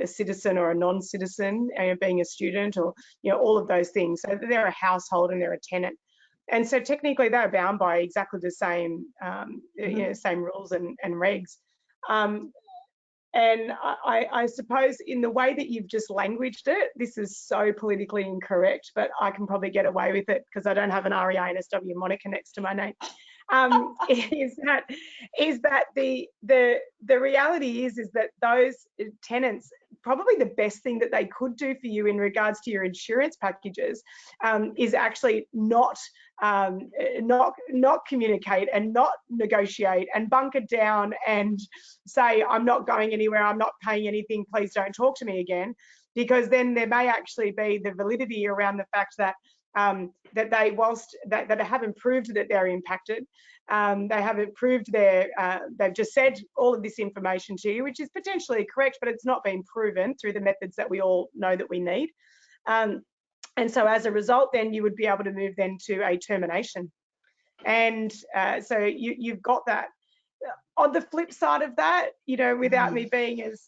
citizen or a non-citizen, being a student, or, you know, all of those things. So they're a household and they're a tenant. And so technically they're bound by exactly the same, you know, same rules and regs. And I suppose in the way that you've just languaged it, this is so politically incorrect, but I can probably get away with it because I don't have an REINSW moniker next to my name. Is that the reality is that those tenants, probably the best thing that they could do for you in regards to your insurance packages is actually not communicate and not negotiate and bunker down and say, I'm not going anywhere, I'm not paying anything, please don't talk to me again, because then there may actually be the validity around the fact that that they, whilst that haven't proved that they're impacted, they haven't proved they've just said all of this information to you, which is potentially correct, but it's not been proven through the methods that we all know that we need. And so as a result, then you would be able to move then to a termination. And so you've got that. On the flip side of that, you know, without me being as,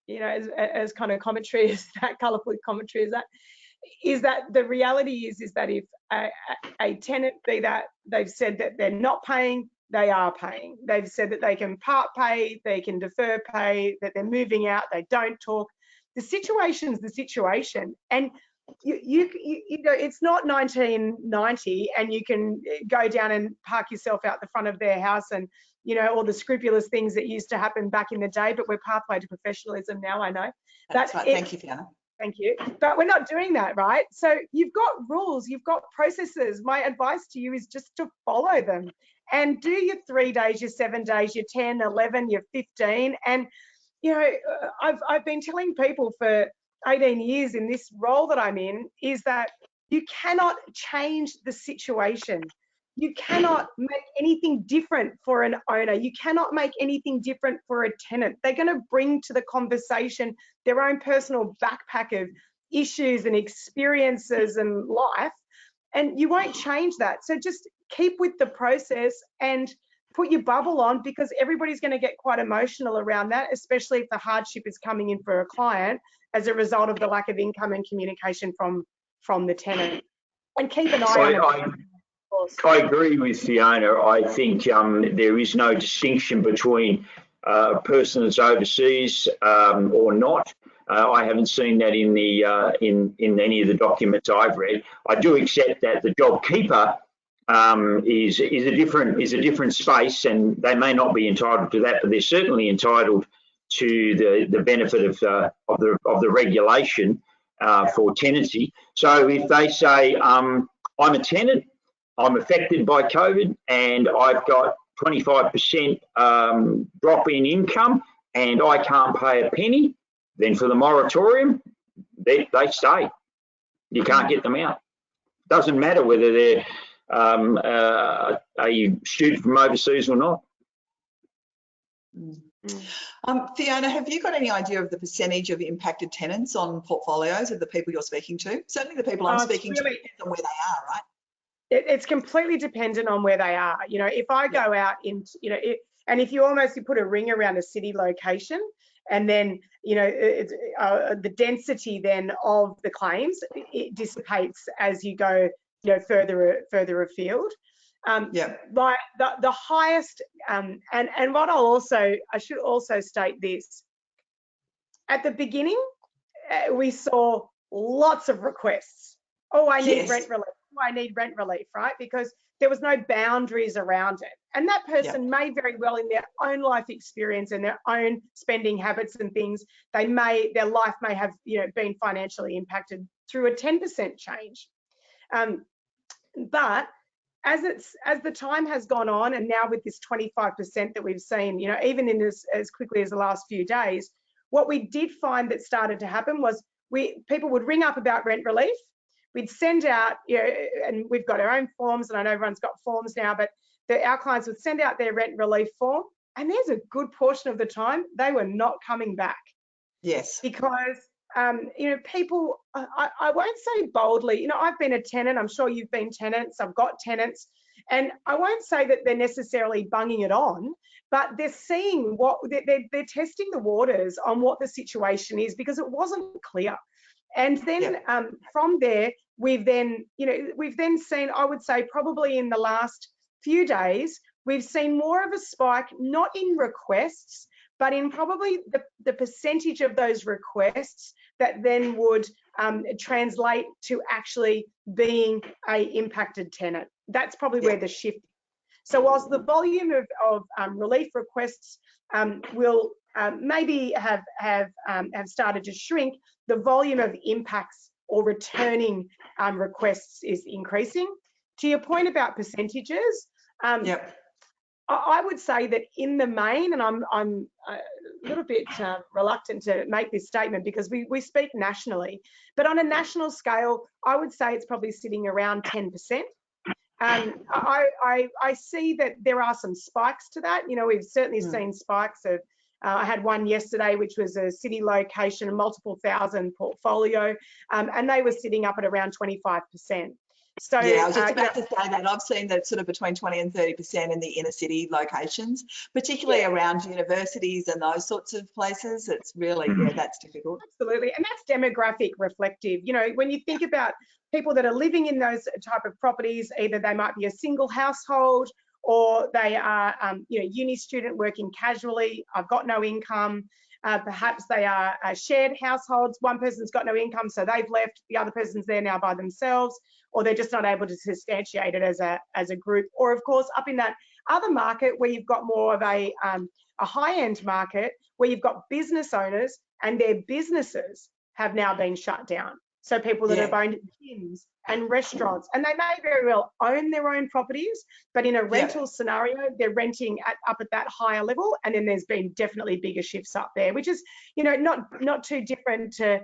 you know, as kind of commentary as that, colourful commentary as that, is that the reality is that if a tenant, be that they've said that they're not paying, they are paying. They've said that they can part pay, they can defer pay, that they're moving out, they don't talk. The situation's the situation. And you know, it's not 1990 and you can go down and park yourself out the front of their house and, you know, all the scrupulous things that used to happen back in the day, but we're pathway to professionalism now, I know. That's right. Thank you, Fiona. Thank you. But we're not doing that, right? So you've got rules, you've got processes. My advice to you is just to follow them and do your 3 days, your 7 days, your 10, 11, your 15. And, you know, I've been telling people for 18 years in this role that I'm in is that you cannot change the situation. You cannot make anything different for an owner. You cannot make anything different for a tenant. They're going to bring to the conversation their own personal backpack of issues and experiences and life, and you won't change that. So just keep with the process and put your bubble on, because everybody's going to get quite emotional around that, especially if the hardship is coming in for a client as a result of the lack of income and communication from the tenant. And keep an eye on it. I agree with Fiona. I think there is no distinction between a person that's overseas or not. I haven't seen that in the in any of the documents I've read. I do accept that the job keeper is a different space, and they may not be entitled to that, but they're certainly entitled to the benefit of the regulation for tenancy. So if they say I'm a tenant, I'm affected by COVID, and I've got 25% drop in income, and I can't pay a penny, then for the moratorium, they stay. You can't get them out. Doesn't matter whether they're a student from overseas or not. Fiona, have you got any idea of the percentage of impacted tenants on portfolios of the people you're speaking to? Certainly the people I'm speaking to depends on where they are, right? It's completely dependent on where they are. You know, if I go out into, you know, and if you put a ring around a city location, and then, you know, the density then of the claims, it dissipates as you go, you know, further afield. Like the highest, and what I should also state this. At the beginning, we saw lots of requests. Oh, I need rent relief. I need rent relief, right? Because there was no boundaries around it. And that person may very well, in their own life experience and their own spending habits and things, their life may have, you know, been financially impacted through a 10% change. But as the time has gone on, and now with this 25% that we've seen, you know, even in this as quickly as the last few days, what we did find that started to happen was people would ring up about rent relief. We'd send out, you know, and we've got our own forms, and I know everyone's got forms now, but our clients would send out their rent relief form, and there's a good portion of the time they were not coming back. Yes. Because, you know, people, I won't say boldly, you know, I've been a tenant, I'm sure you've been tenants, I've got tenants, and I won't say that they're necessarily bunging it on, but they're seeing they're testing the waters on what the situation is, because it wasn't clear. And then from there, we've then seen, I would say probably in the last few days, we've seen more of a spike, not in requests, but in probably the percentage of those requests that then would translate to actually being a impacted tenant. That's probably where the shift. So whilst the volume of relief requests will maybe have started to shrink, the volume of impacts or returning requests is increasing. To your point about percentages, I would say that in the main, and I'm a little bit reluctant to make this statement because we speak nationally, but on a national scale, I would say it's probably sitting around 10%. I see that there are some spikes to that. You know, we've certainly seen spikes of, I had one yesterday, which was a city location, a multiple thousand portfolio, and they were sitting up at around 25%. So yeah, I was just about to say that I've seen that sort of between 20 and 30% in the inner city locations, particularly around universities and those sorts of places. It's really, that's difficult. Absolutely, and that's demographic reflective. You know, when you think about people that are living in those type of properties, either they might be a single household or they are, you know, uni student working casually. I've got no income. Perhaps they are shared households. One person's got no income, so they've left. The other person's there now by themselves, or they're just not able to substantiate it as a group. Or of course, up in that other market where you've got more of a high-end market, where you've got business owners and their businesses have now been shut down. So people that have owned gyms and restaurants, and they may very well own their own properties, but in a rental scenario, they're renting up at that higher level. And then there's been definitely bigger shifts up there, which is, not too different to,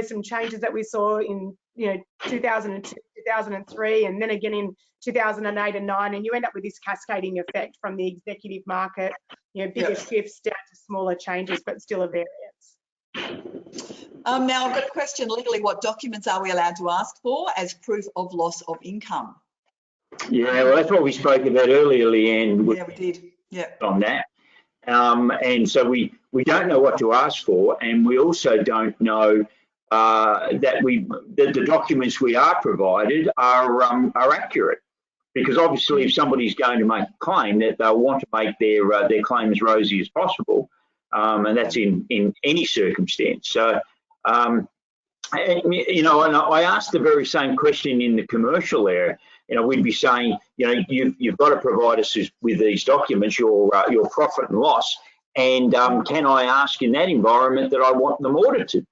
some changes that we saw in, 2002, 2003, and then again in 2008 and 9, and you end up with this cascading effect from the executive market, bigger shifts down to smaller changes, but still a variance. Now I've got a question. Legally, what documents are we allowed to ask for as proof of loss of income? Yeah, well, that's what we spoke about earlier, Leanne. Yeah, we did. Yeah. On that. And so we don't know what to ask for, and we also don't know that the documents we are provided are accurate. Because obviously, if somebody's going to make a claim, that they'll want to make their claim as rosy as possible, and that's in any circumstance. So, and I asked the very same question in the commercial area. We'd be saying, you've got to provide us with these documents, your profit and loss, and can I ask in that environment that I want them audited?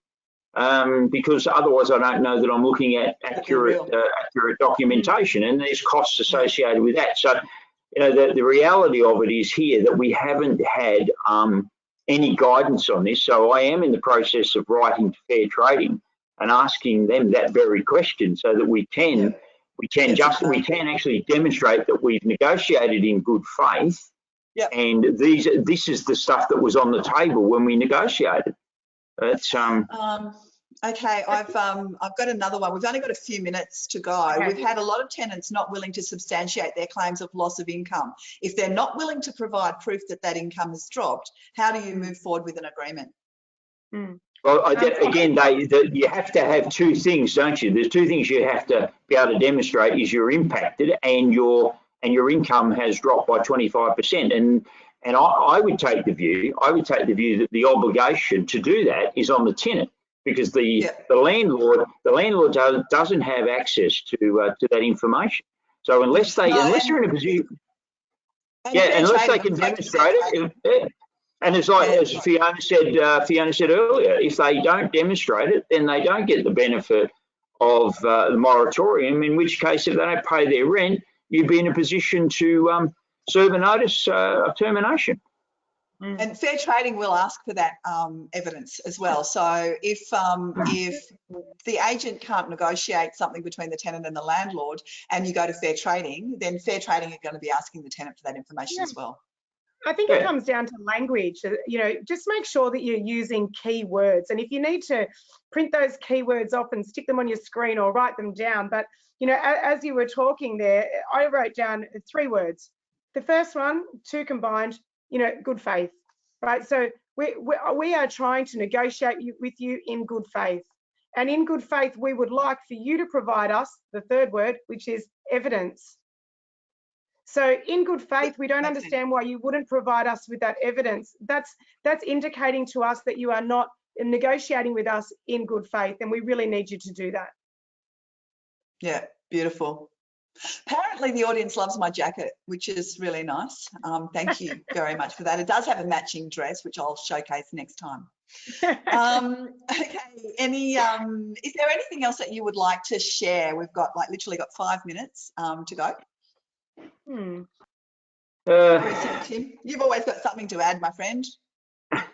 Because otherwise I don't know that I'm looking at accurate documentation, and there's costs associated with that. So, the reality of it is here that we haven't had any guidance on this. So I am in the process of writing to Fair Trading and asking them that very question, so that we can actually demonstrate that we've negotiated in good faith. Yeah. And this is the stuff that was on the table when we negotiated. It's okay, I've got another one. We've only got a few minutes to go. Okay. We've had a lot of tenants not willing to substantiate their claims of loss of income. If they're not willing to provide proof that income has dropped, how do you move forward with an agreement? Well, again, you have to have two things, don't you? There's two things you have to be able to demonstrate: is you're impacted and your income has dropped by 25%. And I would take the view that the obligation to do that is on the tenant, because the landlord doesn't have access to that information. So unless they're in a position, unless they can demonstrate it. And it's like, as Fiona said earlier, if they don't demonstrate it, then they don't get the benefit of the moratorium, in which case, if they don't pay their rent, you'd be in a position to serve a notice of termination. And Fair Trading will ask for that evidence as well. So if the agent can't negotiate something between the tenant and the landlord, and you go to Fair Trading, then Fair Trading are going to be asking the tenant for that information as well. I think it comes down to language. Just make sure that you're using keywords, and if you need to print those keywords off and stick them on your screen or write them down. But as you were talking there, I wrote down 3 words. The first one, 2 combined, good faith, right? So we are trying to negotiate with you in good faith, and in good faith, we would like for you to provide us the 3rd word, which is evidence. So in good faith, we don't understand why you wouldn't provide us with that evidence. That's indicating to us that you are not negotiating with us in good faith, and we really need you to do that. Yeah, beautiful. Apparently the audience loves my jacket, which is really nice. Thank you very much for that. It does have a matching dress, which I'll showcase next time. Okay, is there anything else that you would like to share? We've got literally got 5 minutes to go. Tim, you've always got something to add, my friend.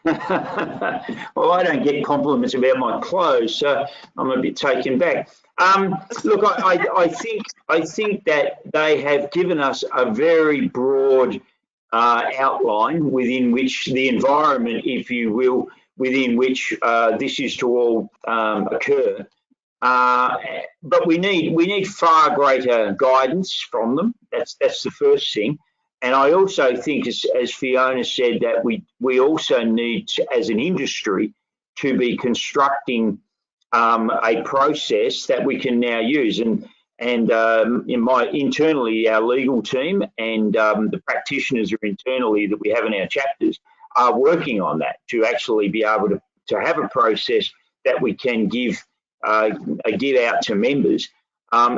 Well, I don't get compliments about my clothes, so I'm a bit taken back. Look, I think that they have given us a very broad outline within which the environment, if you will, within which this is to all occur. But we need far greater guidance from them. That's the first thing. And I also think, as Fiona said, that we also need to, as an industry, to be constructing a process that we can now use. And internally, our legal team and the practitioners internally that we have in our chapters are working on that, to actually be able to have a process that we can give out to members.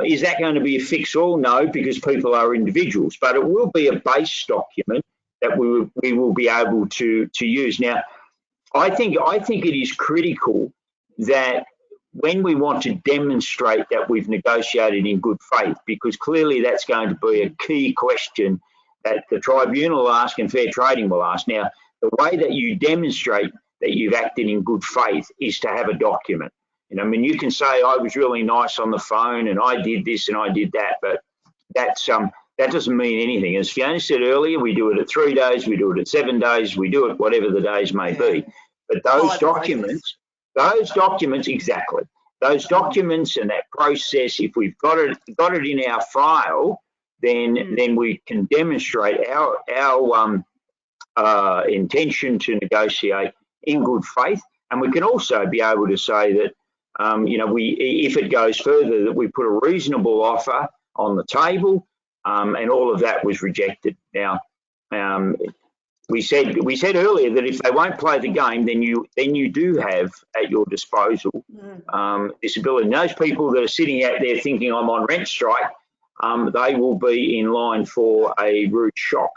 Is that going to be a fix-all? No, because people are individuals, but it will be a base document that we will be able to use. Now, I think it is critical that when we want to demonstrate that we've negotiated in good faith, because clearly that's going to be a key question that the tribunal will ask and fair trading will ask. Now, the way that you demonstrate that you've acted in good faith is to have a document. You know, I mean, you can say I was really nice on the phone and I did this and I did that, but that's that doesn't mean anything. As Fiona said earlier, we do it at 3 days, we do it at 7 days, we do it whatever the days may be. But those documents, exactly, those documents and that process, if we've got it in our file, then we can demonstrate our intention to negotiate in good faith, and we can also be able to say that you know, if it goes further, that we put a reasonable offer on the table, and all of that was rejected. Now, we said earlier that if they won't play the game, then you do have at your disposal this ability. And those people that are sitting out there thinking I'm on rent strike, they will be in line for a rude shock.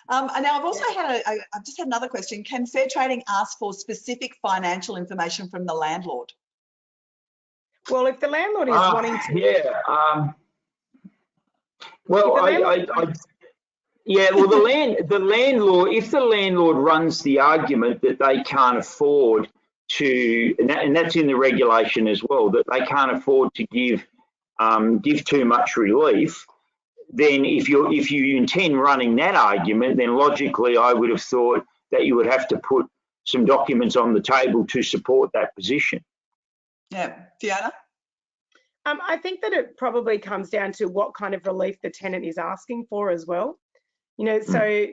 And now I've also I've just had another question. Can fair trading ask for specific financial information from the landlord? Well, if the landlord is wanting to, well, the landlord, if the landlord runs the argument that they can't afford to, and that's in the regulation as well, that they can't afford to give too much relief, then if you intend running that argument, then logically I would have thought that you would have to put some documents on the table to support that position. Yeah, Fiona? I think that it probably comes down to what kind of relief the tenant is asking for as well. You know, so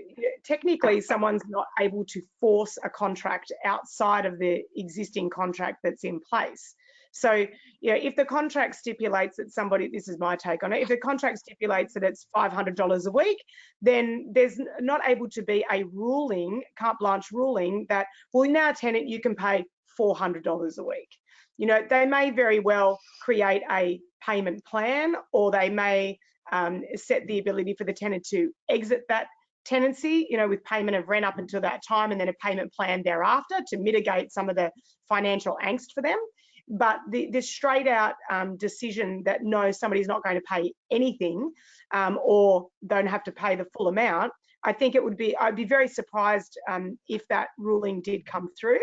technically someone's not able to force a contract outside of the existing contract that's in place. So, you know, if the contract stipulates that this is my take on it, if the contract stipulates that it's $500 a week, then there's not able to be a ruling, carte blanche ruling that, well, now tenant, you can pay $400 a week. You know, they may very well create a payment plan, or they may set the ability for the tenant to exit that tenancy, you know, with payment of rent up until that time, and then a payment plan thereafter to mitigate some of the financial angst for them. But the straight out decision that no, somebody's not going to pay anything or don't have to pay the full amount, I think I'd be very surprised if that ruling did come through.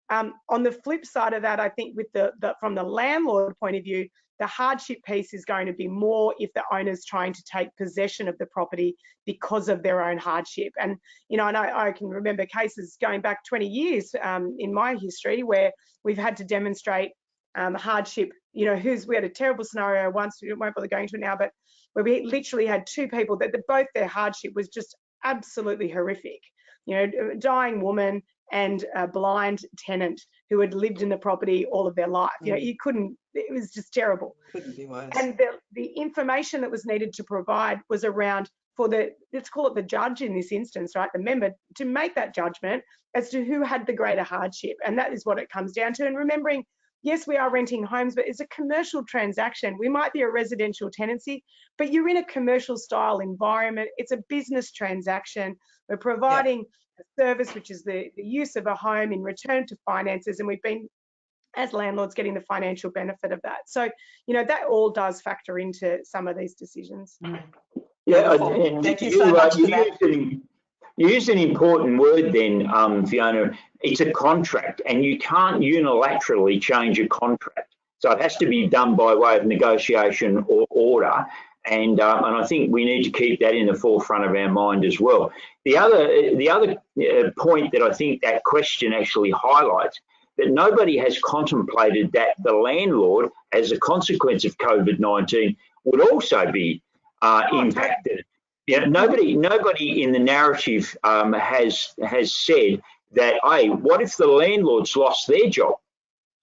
On the flip side of that, I think with from the landlord point of view, the hardship piece is going to be more if the owner's trying to take possession of the property because of their own hardship. And, you know, and I can remember cases going back 20 years in my history where we've had to demonstrate hardship. You know, we had a terrible scenario once, we won't bother going to it now, but where we literally had two people that both their hardship was just absolutely horrific. You know, a dying woman and a blind tenant who had lived in the property all of their life. You know, it was just terrible. Couldn't be worse. And the information that was needed to provide was around let's call it the judge in this instance, right, the member, to make that judgment as to who had the greater hardship. And that is what it comes down to. And remembering, yes, we are renting homes, but it's a commercial transaction. We might be a residential tenancy, but you're in a commercial style environment. It's a business transaction. We're providing a service, which is the use of a home in return to finances. And we've been, as landlords, getting the financial benefit of that. So, you know, that all does factor into some of these decisions. Yeah, and thank you so much for that. You used an important word then, Fiona. It's a contract, and you can't unilaterally change a contract. So it has to be done by way of negotiation or order. And I think we need to keep that in the forefront of our mind as well. The other point that I think that question actually highlights, that nobody has contemplated that the landlord, as a consequence of COVID-19, would also be impacted. You know, nobody in the narrative has said that, hey, what if the landlord's lost their job,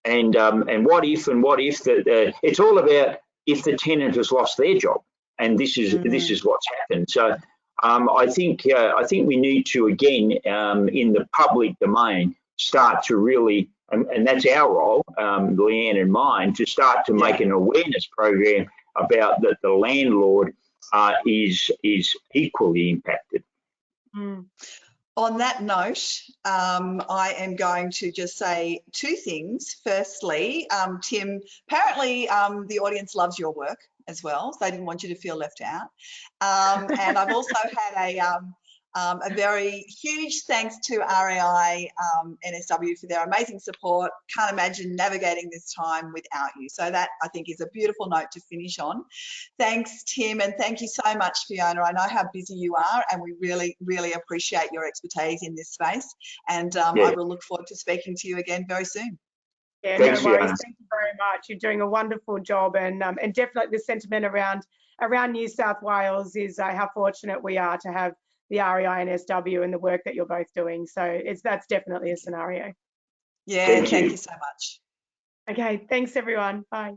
and what if that it's all about if the tenant has lost their job, and this is what's happened. So I think we need to again in the public domain start to really, and that's our role, Leanne and mine, to start to make an awareness program about that the landlord is equally impacted. On that note, I am going to just say two things. Firstly, Tim, apparently the audience loves your work as well, so they didn't want you to feel left out. And I've also had a very huge thanks to REI NSW for their amazing support. Can't imagine navigating this time without you. So that, I think, is a beautiful note to finish on. Thanks, Tim, and thank you so much, Fiona. I know how busy you are, and we really, really appreciate your expertise in this space. And I will look forward to speaking to you again very soon. Yeah, Thanks, no worries. Fiona. Thank you very much. You're doing a wonderful job, and definitely the sentiment around New South Wales is how fortunate we are to have the REI NSW and the work that you're both doing. So that's definitely a scenario. Yeah, thank you so much. Okay, thanks everyone. Bye.